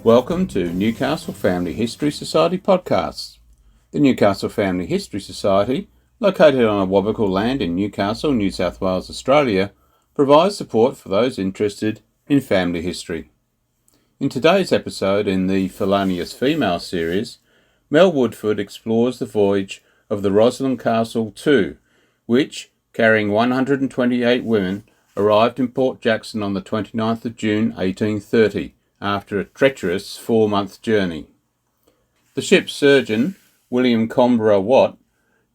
Welcome to Newcastle Family History Society podcasts. The Newcastle Family History Society, located on Awabakal land in Newcastle, New South Wales, Australia, provides support for those interested in family history. In today's episode in the Felonious Females series, Mel Woodford explores the voyage of the Roslin Castle II, which, carrying 128 women, arrived in Port Jackson on the 29th of June 1830, after a treacherous 4-month journey. The ship's surgeon, William Comborough Watt,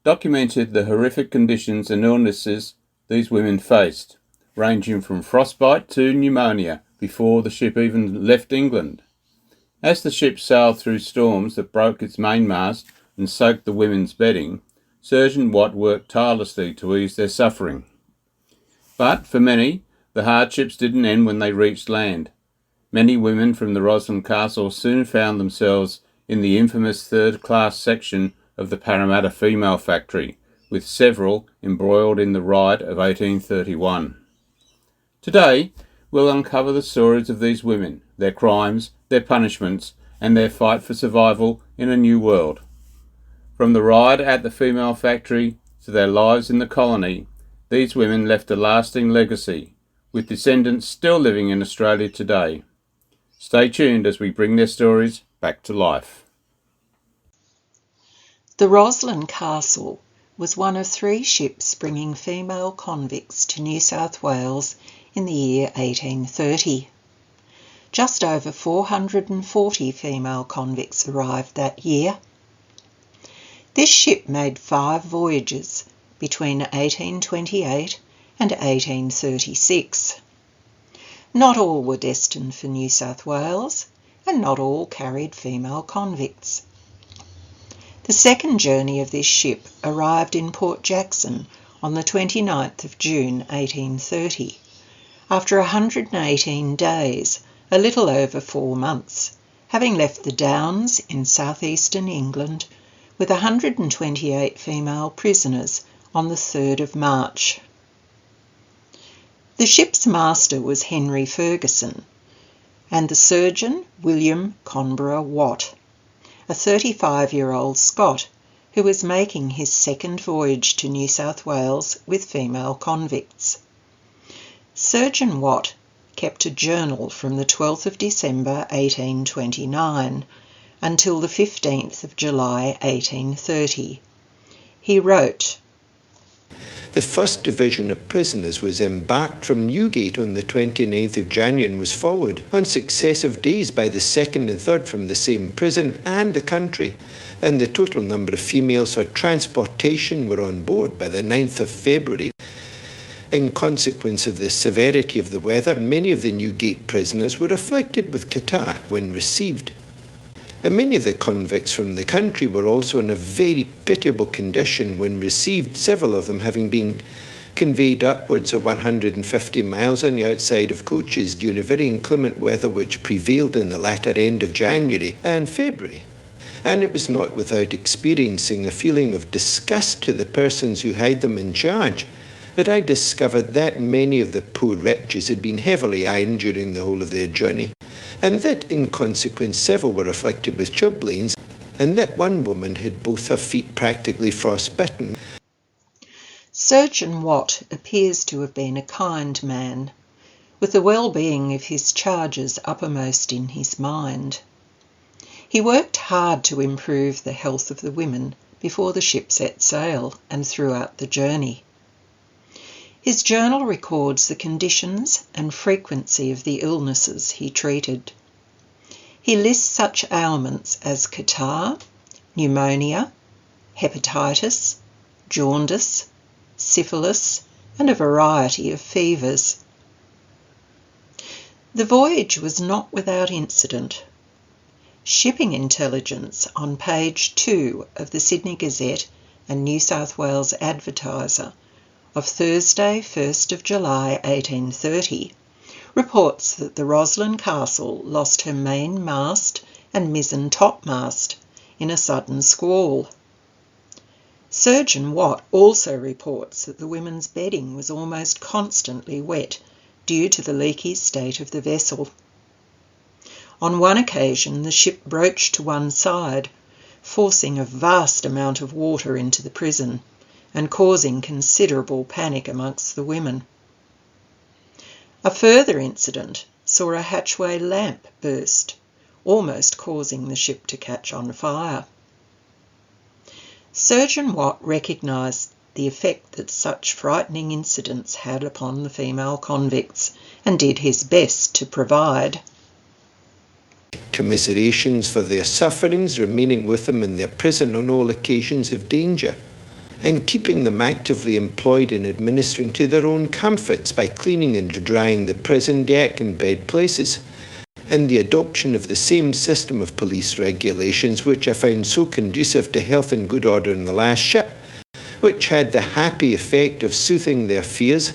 documented the horrific conditions and illnesses these women faced, ranging from frostbite to pneumonia before the ship even left England. As the ship sailed through storms that broke its mainmast and soaked the women's bedding, Surgeon Watt worked tirelessly to ease their suffering. But for many, the hardships didn't end when they reached land. Many women from the Roslin Castle soon found themselves in the infamous third-class section of the Parramatta Female Factory, with several embroiled in the riot of 1831. Today, we'll uncover the stories of these women, their crimes, their punishments, and their fight for survival in a new world. From the riot at the female factory to their lives in the colony, these women left a lasting legacy, with descendants still living in Australia today. Stay tuned as we bring their stories back to life. The Roslin Castle was one of 3 ships bringing female convicts to New South Wales in the year 1830. Just over 440 female convicts arrived that year. This ship made 5 voyages between 1828 and 1836. Not all were destined for New South Wales, and not all carried female convicts. The second journey of this ship arrived in Port Jackson on the 29th of June 1830, after 118 days, a little over 4 months, having left the Downs in southeastern England with 128 female prisoners on the 3rd of March. The ship's master was Henry Ferguson, and the surgeon William Comborough Watt, a 35-year-old Scot who was making his second voyage to New South Wales with female convicts. Surgeon Watt kept a journal from the 12th of December 1829 until the 15th of July 1830. He wrote, "The first division of prisoners was embarked from Newgate on the 29th of January and was followed on successive days by the 2nd and 3rd from the same prison and the country, and the total number of females for transportation were on board by the 9th of February. In consequence of the severity of the weather, many of the Newgate prisoners were afflicted with catarrh when received. And many of the convicts from the country were also in a very pitiable condition when received, several of them having been conveyed upwards of 150 miles on the outside of coaches during the very inclement weather which prevailed in the latter end of January and February. And it was not without experiencing a feeling of disgust to the persons who had them in charge that I discovered that many of the poor wretches had been heavily ironed during the whole of their journey, and that in consequence several were afflicted with chilblains, and that one woman had both her feet practically frostbitten." Surgeon Watt appears to have been a kind man, with the well-being of his charges uppermost in his mind. He worked hard to improve the health of the women before the ship set sail and throughout the journey. His journal records the conditions and frequency of the illnesses he treated. He lists such ailments as catarrh, pneumonia, hepatitis, jaundice, syphilis, and a variety of fevers. The voyage was not without incident. Shipping intelligence on page 2 of the Sydney Gazette and New South Wales Advertiser of Thursday, 1st of July 1830, reports that the Roslin Castle lost her main mast and mizzen topmast in a sudden squall. Surgeon Watt also reports that the women's bedding was almost constantly wet due to the leaky state of the vessel. On one occasion, the ship broached to one side, forcing a vast amount of water into the prison and causing considerable panic amongst the women. A further incident saw a hatchway lamp burst, almost causing the ship to catch on fire. Surgeon Watt recognised the effect that such frightening incidents had upon the female convicts and did his best to provide commiserations for their sufferings, remaining with them in their prison on all occasions of danger, and keeping them actively employed in administering to their own comforts by cleaning and drying the prison deck and bed places, and the adoption of the same system of police regulations which I found so conducive to health and good order in the last ship, which had the happy effect of soothing their fears.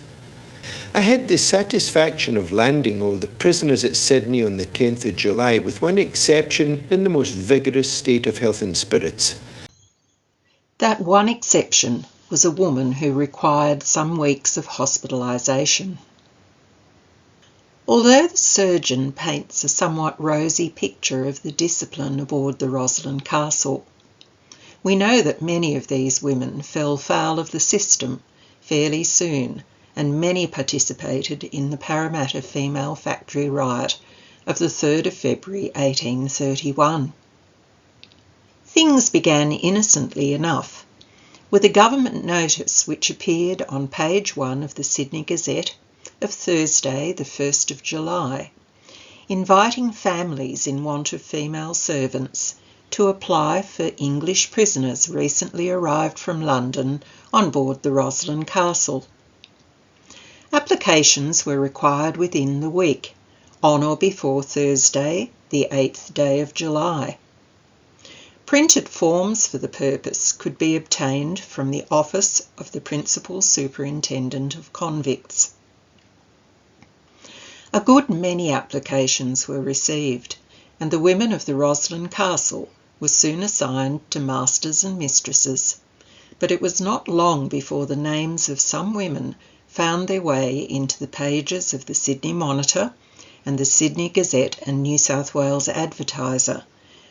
I had the satisfaction of landing all the prisoners at Sydney on the 10th of July, with one exception, in the most vigorous state of health and spirits. That one exception was a woman who required some weeks of hospitalisation. Although the surgeon paints a somewhat rosy picture of the discipline aboard the Roslin Castle, we know that many of these women fell foul of the system fairly soon, and many participated in the Parramatta female factory riot of the 3rd of February 1831. Things began innocently enough, with a government notice which appeared on page 1 of the Sydney Gazette of Thursday the 1st of July, inviting families in want of female servants to apply for English prisoners recently arrived from London on board the Roslin Castle. Applications were required within the week, on or before Thursday, the 8th day of July. Printed forms for the purpose could be obtained from the office of the Principal Superintendent of Convicts. A good many applications were received, and the women of the Roslin Castle were soon assigned to masters and mistresses, but it was not long before the names of some women found their way into the pages of the Sydney Monitor and the Sydney Gazette and New South Wales Advertiser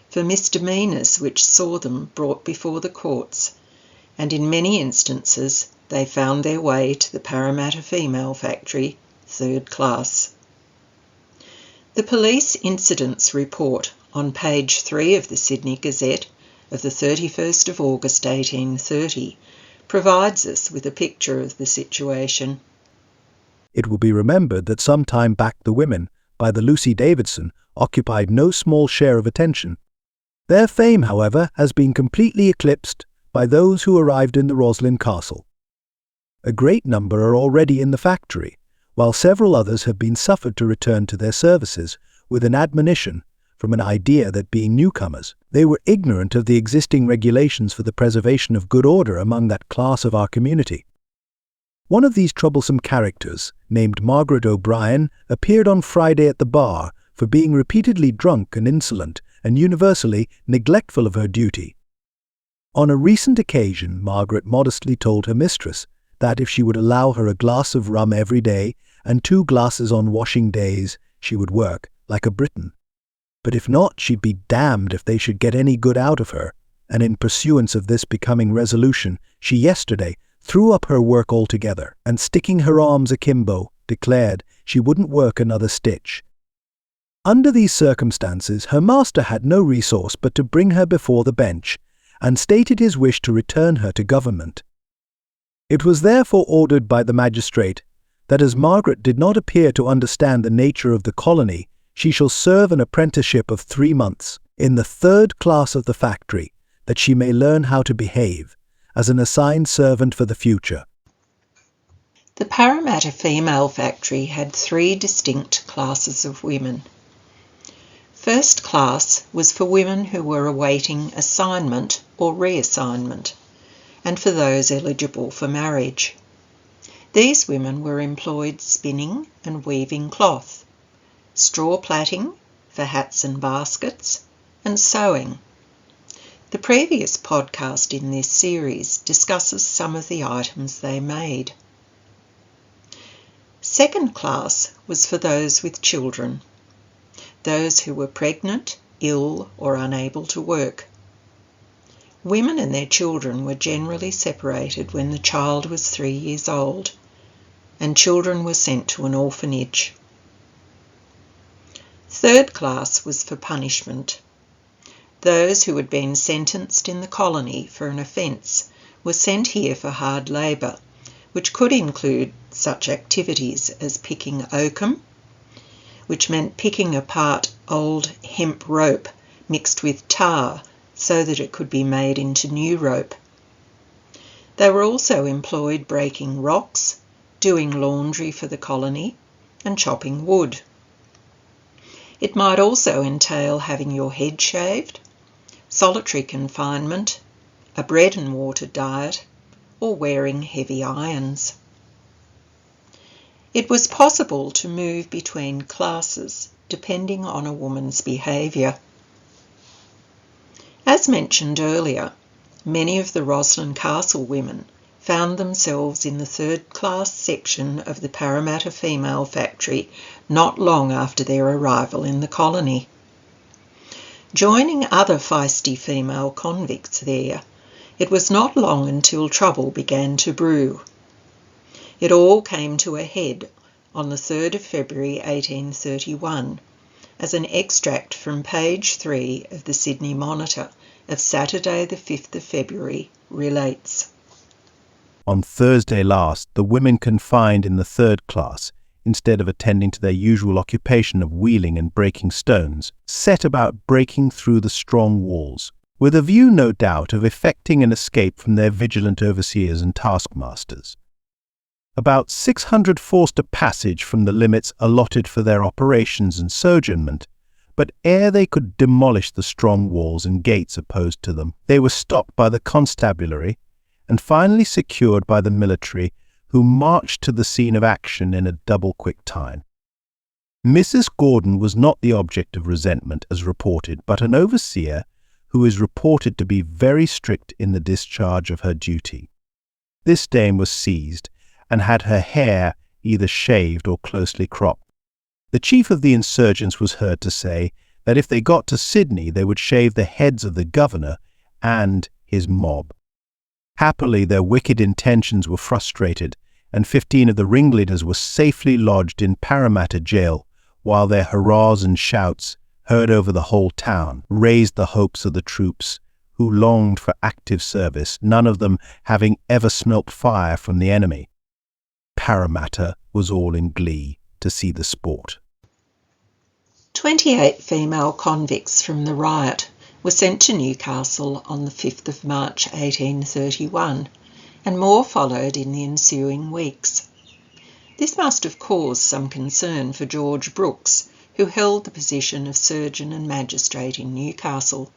for misdemeanours which saw them brought before the courts, and in many instances they found their way to the Parramatta Female Factory, 3rd class. The Police Incidents Report on page 3 of the Sydney Gazette of the 31st of August 1830 provides us with a picture of the situation. It will be remembered that some time back the women, by the Lucy Davidson, occupied no small share of attention. Their fame, however, has been completely eclipsed by those who arrived in the Roslin Castle. A great number are already in the factory, while several others have been suffered to return to their services with an admonition from an idea that, being newcomers, they were ignorant of the existing regulations for the preservation of good order among that class of our community. One of these troublesome characters, named Margaret O'Brien, appeared on Friday at the bar for being repeatedly drunk and insolent and universally neglectful of her duty. On a recent occasion, Margaret modestly told her mistress that if she would allow her a glass of rum every day and 2 glasses on washing days, she would work like a Briton. But if not, she'd be damned if they should get any good out of her, and in pursuance of this becoming resolution, she yesterday threw up her work altogether, and sticking her arms akimbo, declared she wouldn't work another stitch. Under these circumstances, her master had no resource but to bring her before the bench, and stated his wish to return her to government. It was therefore ordered by the magistrate that as Margaret did not appear to understand the nature of the colony, she shall serve an apprenticeship of 3 months in the 3rd class of the factory, that she may learn how to behave as an assigned servant for the future. The Parramatta Female Factory had 3 distinct classes of women. First class was for women who were awaiting assignment or reassignment, and for those eligible for marriage. These women were employed spinning and weaving cloth, straw plaiting for hats and baskets, and sewing. The previous podcast in this series discusses some of the items they made. Second class was for those with children. those who were pregnant, ill, or unable to work. Women and their children were generally separated when the child was 3 years old, and children were sent to an orphanage. Third class was for punishment. Those who had been sentenced in the colony for an offence were sent here for hard labour, which could include such activities as picking oakum, which meant picking apart old hemp rope mixed with tar so that it could be made into new rope. They were also employed breaking rocks, doing laundry for the colony, and chopping wood. It might also entail having your head shaved, solitary confinement, a bread and water diet, or wearing heavy irons. It was possible to move between classes depending on a woman's behaviour. As mentioned earlier, many of the Roslin Castle women found themselves in the third class section of the Parramatta Female Factory not long after their arrival in the colony. Joining other feisty female convicts there, it was not long until trouble began to brew. It all came to a head on the 3rd of February 1831, as an extract from page 3 of the Sydney Monitor of Saturday the 5th of February relates. On Thursday last, the women confined in the third class, instead of attending to their usual occupation of wheeling and breaking stones, set about breaking through the strong walls, with a view, no doubt, of effecting an escape from their vigilant overseers and taskmasters. About 600 forced a passage from the limits allotted for their operations and sojournment, but ere they could demolish the strong walls and gates opposed to them, they were stopped by the constabulary and finally secured by the military, who marched to the scene of action in a double-quick time. Mrs. Gordon was not the object of resentment as reported, but an overseer who is reported to be very strict in the discharge of her duty. This dame was seized and had her hair either shaved or closely cropped. The chief of the insurgents was heard to say that if they got to Sydney they would shave the heads of the governor and his mob. Happily their wicked intentions were frustrated, and 15 of the ringleaders were safely lodged in Parramatta jail, while their hurrahs and shouts, heard over the whole town, raised the hopes of the troops, who longed for active service, none of them having ever smelt fire from the enemy. Parramatta was all in glee to see the sport. 28 female convicts from the riot were sent to Newcastle on the 5th of March 1831, and more followed in the ensuing weeks. This must have caused some concern for George Brooks, who held the position of surgeon and magistrate in Newcastle.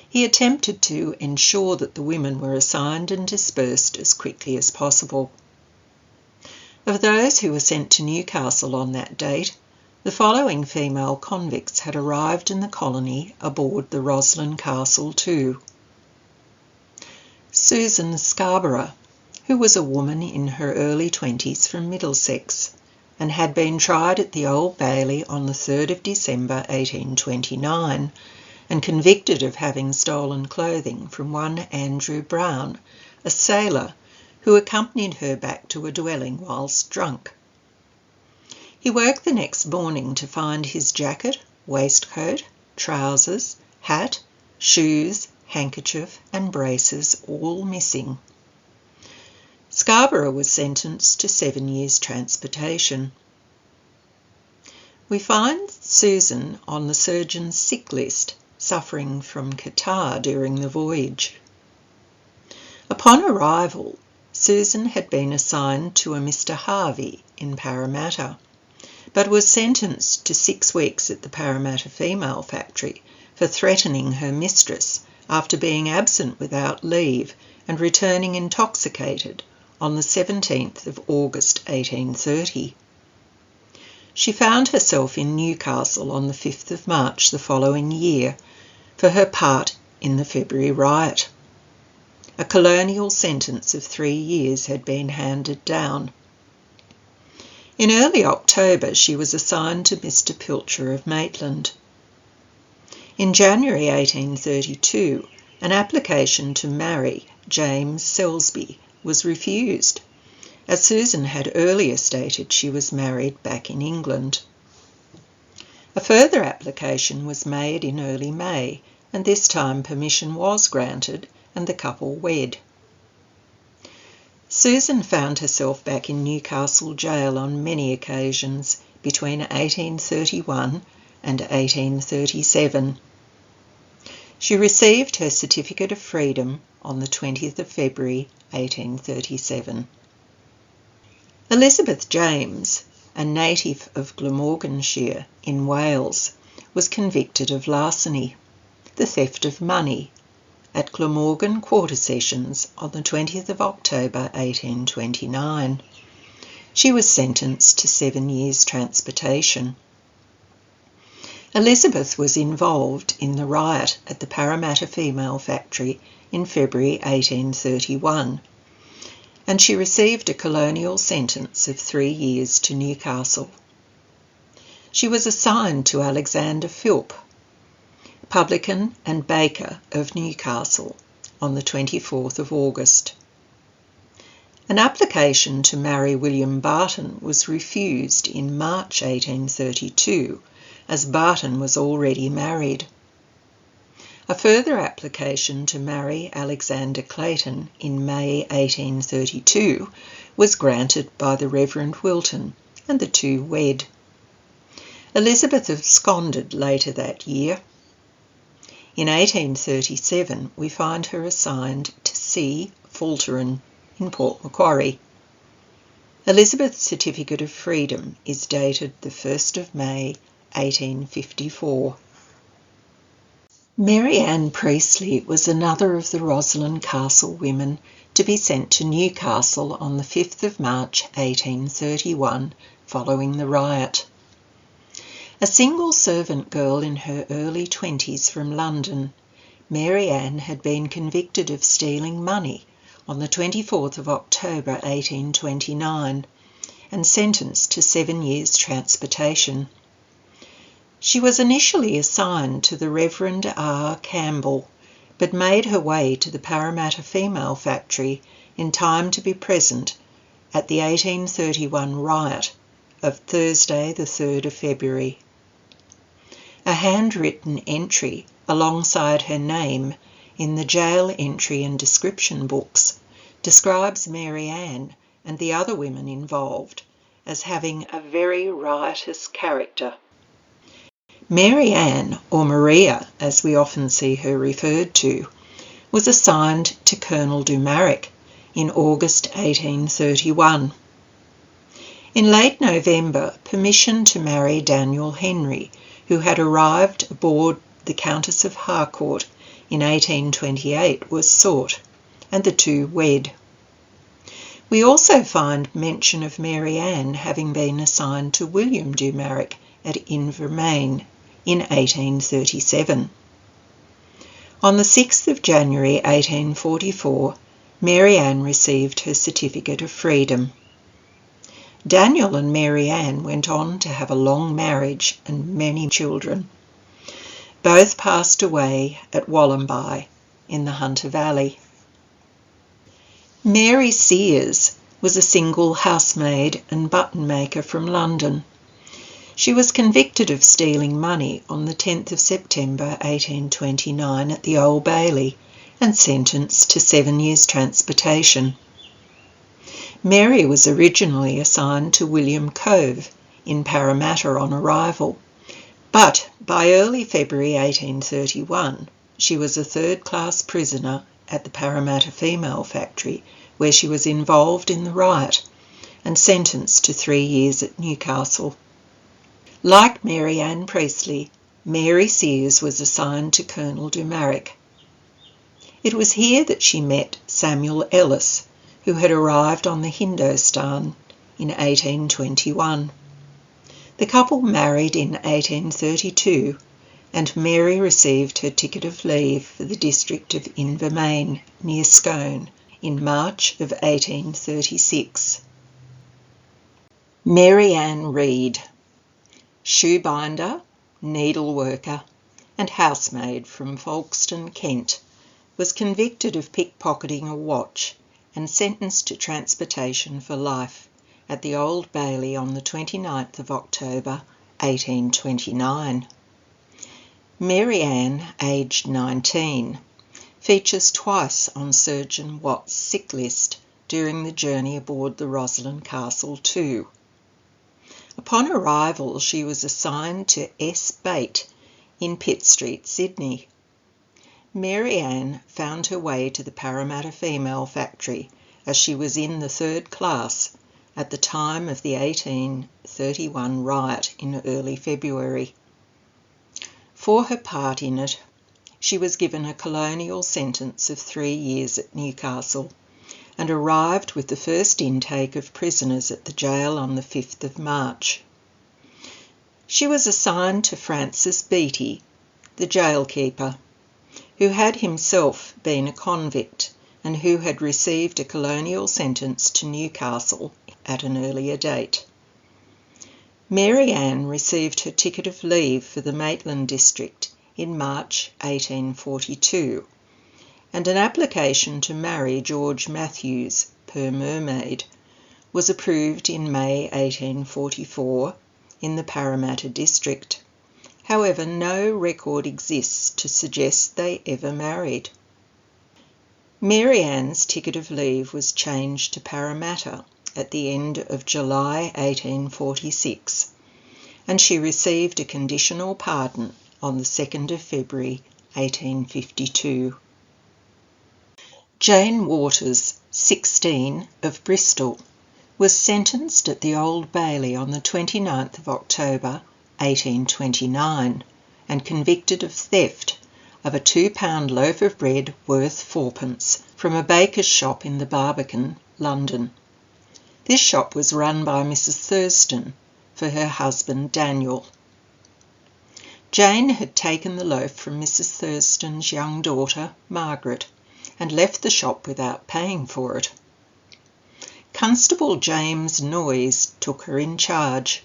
He attempted to ensure that the women were assigned and dispersed as quickly as possible. Of those who were sent to Newcastle on that date, the following female convicts had arrived in the colony aboard the Roslin Castle too. Susan Scarborough, who was a woman in her early 20s from Middlesex, and had been tried at the Old Bailey on the 3rd of December 1829, and convicted of having stolen clothing from one Andrew Brown, a sailor, who accompanied her back to a dwelling whilst drunk. He woke the next morning to find his jacket, waistcoat, trousers, hat, shoes, handkerchief and braces all missing. Scarborough was sentenced to 7 years transportation. We find Susan on the surgeon's sick list, suffering from catarrh during the voyage. Upon arrival, Susan had been assigned to a Mr. Harvey in Parramatta, but was sentenced to 6 weeks at the Parramatta Female Factory for threatening her mistress after being absent without leave and returning intoxicated on the 17th of August 1830. She found herself in Newcastle on the 5th of March the following year for her part in the February riot. A colonial sentence of 3 years had been handed down. In early October, she was assigned to Mr. Pilcher of Maitland. In January 1832, an application to marry James Selsby was refused, as Susan had earlier stated she was married back in England. A further application was made in early May, and this time permission was granted and the couple wed. Susan found herself back in Newcastle jail on many occasions between 1831 and 1837. She received her certificate of freedom on the 20th of February 1837. Elizabeth James, a native of Glamorganshire in Wales, was convicted of larceny, the theft of money, at Glamorgan Quarter Sessions on the 20th of October 1829. She was sentenced to 7 years' transportation. Elizabeth was involved in the riot at the Parramatta Female Factory in February 1831, and she received a colonial sentence of 3 years to Newcastle. She was assigned to Alexander Philp, publican and baker of Newcastle, on the 24th of August. An application to marry William Barton was refused in March 1832, as Barton was already married. A further application to marry Alexander Clayton in May 1832 was granted by the Reverend Wilton, and the two wed. Elizabeth absconded later that year. In 1837 we find her assigned to C. Falterin in Port Macquarie. Elizabeth's certificate of freedom is dated the 1st of May 1854. Mary Ann Priestley was another of the Roslin Castle women to be sent to Newcastle on the 5th of March 1831, following the riot. A single servant girl in her early 20s from London, Mary Ann had been convicted of stealing money on the 24th of October 1829 and sentenced to 7 years' transportation. She was initially assigned to the Reverend R. Campbell, but made her way to the Parramatta Female Factory in time to be present at the 1831 riot of Thursday the 3rd of February. A handwritten entry alongside her name in the jail entry and description books describes Mary Ann and the other women involved as having a very riotous character. Mary Ann, or Maria as we often see her referred to, was assigned to Colonel Dumarick in August 1831. In late November, permission to marry Daniel Henry, who had arrived aboard the Countess of Harcourt in 1828, was sought, and the two wed. We also find mention of Mary Ann having been assigned to William Dumarick at Invermain in 1837. On the 6th of January 1844, Mary Ann received her certificate of freedom. Daniel and Mary Ann went on to have a long marriage and many children. Both passed away at Wollombi in the Hunter Valley. Mary Sears was a single housemaid and button maker from London. She was convicted of stealing money on the 10th of September 1829 at the Old Bailey and sentenced to 7 years' transportation. Mary was originally assigned to William Cove in Parramatta on arrival, but by early February 1831 she was a third-class prisoner at the Parramatta Female Factory, where she was involved in the riot and sentenced to 3 years at Newcastle. Like Mary Ann Priestley, Mary Sears was assigned to Colonel Dumarick. It was here that she met Samuel Ellis, who had arrived on the Hindostan in 1821. The couple married in 1832, and Mary received her ticket of leave for the district of Invermain, near Scone, in March of 1836. Mary Ann Reed, shoebinder, needleworker and housemaid from Folkestone, Kent, was convicted of pickpocketing a watch and sentenced to transportation for life at the Old Bailey on the 29th of October 1829. Mary Ann, aged 19, features twice on Surgeon Watt's sick list during the journey aboard the Roslin Castle too. Upon arrival, she was assigned to S. Bate in Pitt Street, Sydney. Mary Ann found her way to the Parramatta Female Factory as she was in the third class at the time of the 1831 riot in early February. For her part in it, she was given a colonial sentence of 3 years at Newcastle and arrived with the first intake of prisoners at the jail on the 5th of March. She was assigned to Francis Beattie, the jailkeeper, who had himself been a convict and who had received a colonial sentence to Newcastle at an earlier date. Mary Ann received her ticket of leave for the Maitland district in March 1842, and an application to marry George Matthews, per mermaid, was approved in May 1844 in the Parramatta district. However, no record exists to suggest they ever married. Mary Ann's ticket of leave was changed to Parramatta at the end of July 1846, and she received a conditional pardon on the 2nd of February 1852. Jane Waters, 16, of Bristol, was sentenced at the Old Bailey on the 29th of October 1829 and convicted of theft of a £2 loaf of bread worth 4pence from a baker's shop in the Barbican, London. This shop was run by Mrs. Thurston for her husband Daniel. Jane had taken the loaf from Mrs. Thurston's young daughter, Margaret, and left the shop without paying for it. Constable James Noyes took her in charge,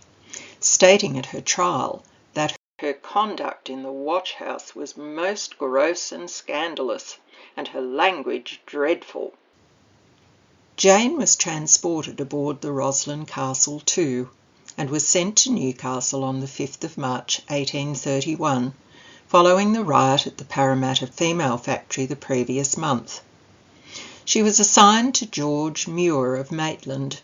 stating at her trial that her conduct in the watch house was most gross and scandalous, and her language dreadful. Jane was transported aboard the Roslin Castle too, and was sent to Newcastle on the 5th of March 1831, following the riot at the Parramatta Female Factory the previous month. She was assigned to George Muir of Maitland,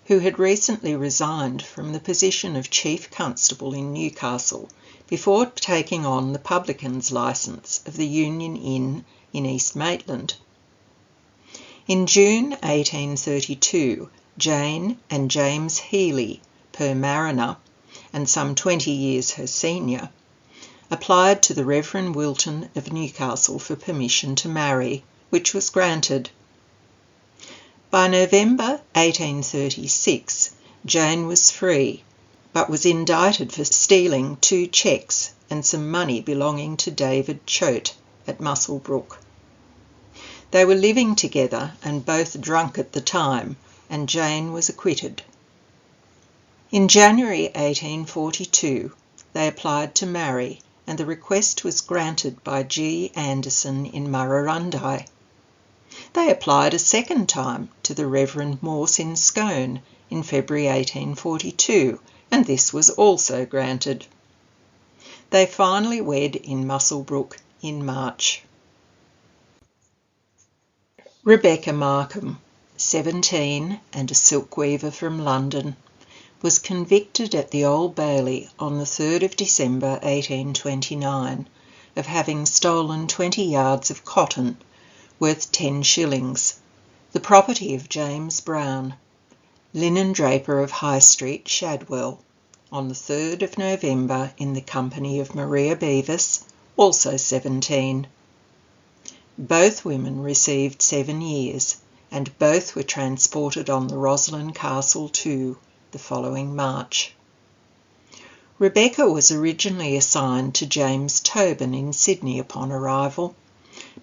who had recently resigned from the position of Chief Constable in Newcastle before taking on the publican's licence of the Union Inn in East Maitland. In June 1832, Jane and James Healy, per mariner, and some 20 years her senior, applied to the Reverend Wilton of Newcastle for permission to marry, which was granted. By November 1836, Jane was free, but was indicted for stealing 2 cheques and some money belonging to David Choate at Muswellbrook. They were living together and both drunk at the time, and Jane was acquitted. In January 1842, they applied to marry, and the request was granted by G. Anderson in Murrurundi. They applied a second time to the Reverend Morse in Scone in February 1842, and this was also granted. They finally wed in Muswellbrook in March. Rebecca Markham, 17 and a silkweaver from London, was convicted at the Old Bailey on the 3rd of December 1829 of having stolen 20 yards of cotton worth 10 shillings, the property of James Brown, linen draper of High Street, Shadwell, on the 3rd of November in the company of Maria Beavis, also 17. Both women received 7 years, and both were transported on the Roslin Castle too the following March. Rebecca was originally assigned to James Tobin in Sydney upon arrival,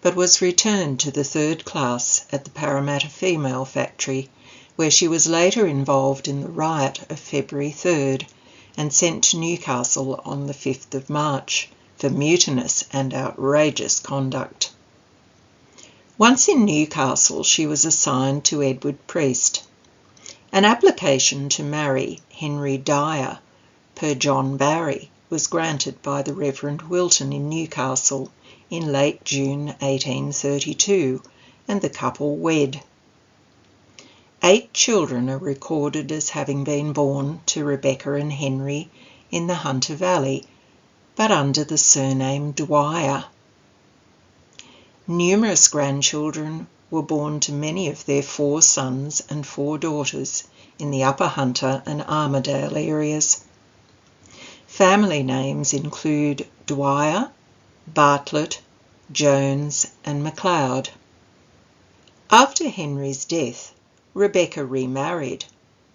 but was returned to the third class at the Parramatta Female Factory where she was later involved in the riot of February 3rd and sent to Newcastle on the 5th of March for mutinous and outrageous conduct. Once in Newcastle, she was assigned to Edward Priest. An application to marry Henry Dyer, per John Barry, was granted by the Reverend Wilton in Newcastle in late June 1832, and the couple wed. 8 children are recorded as having been born to Rebecca and Henry in the Hunter Valley, but under the surname Dwyer. Numerous grandchildren were born to many of their 4 sons and 4 daughters in the Upper Hunter and Armidale areas. Family names include Dwyer, Bartlett, Jones and MacLeod. After Henry's death, Rebecca remarried,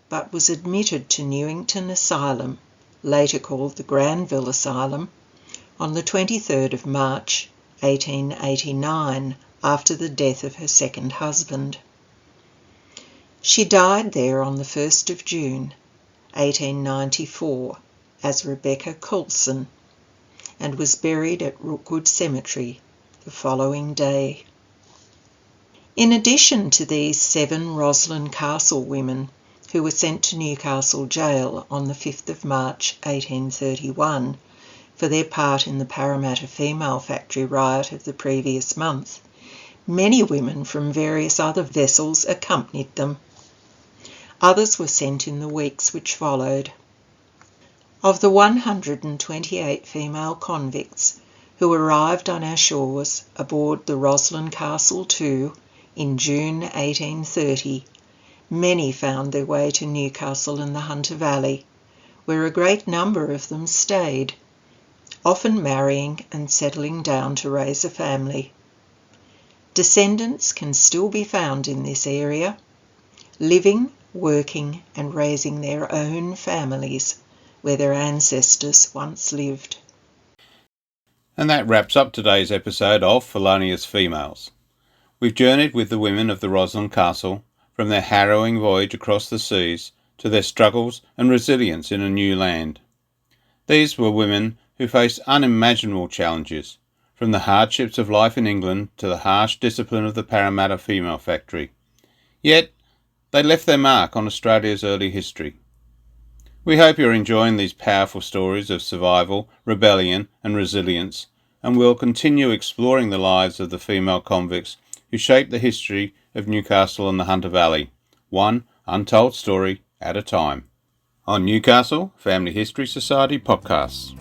but was admitted to Newington Asylum, later called the Granville Asylum, on the 23rd of March 1889, after the death of her second husband. She died there on the 1st of June 1894 as Rebecca Coulson, and was buried at Rookwood Cemetery the following day. In addition to these 7 Roslin Castle women who were sent to Newcastle Jail on the 5th of March 1831 for their part in the Parramatta Female Factory riot of the previous month, many women from various other vessels accompanied them. Others were sent in the weeks which followed. Of the 128 female convicts who arrived on our shores aboard the Roslin Castle II in June 1830, many found their way to Newcastle and the Hunter Valley, where a great number of them stayed, often marrying and settling down to raise a family. Descendants can still be found in this area, living, working and raising their own families where their ancestors once lived. And that wraps up today's episode of Felonious Females. We've journeyed with the women of the Roslin Castle from their harrowing voyage across the seas to their struggles and resilience in a new land. These were women who faced unimaginable challenges, from the hardships of life in England to the harsh discipline of the Parramatta Female Factory. Yet, they left their mark on Australia's early history. We hope you're enjoying these powerful stories of survival, rebellion and resilience, and we'll continue exploring the lives of the female convicts who shaped the history of Newcastle and the Hunter Valley, one untold story at a time, on Newcastle Family History Society podcasts.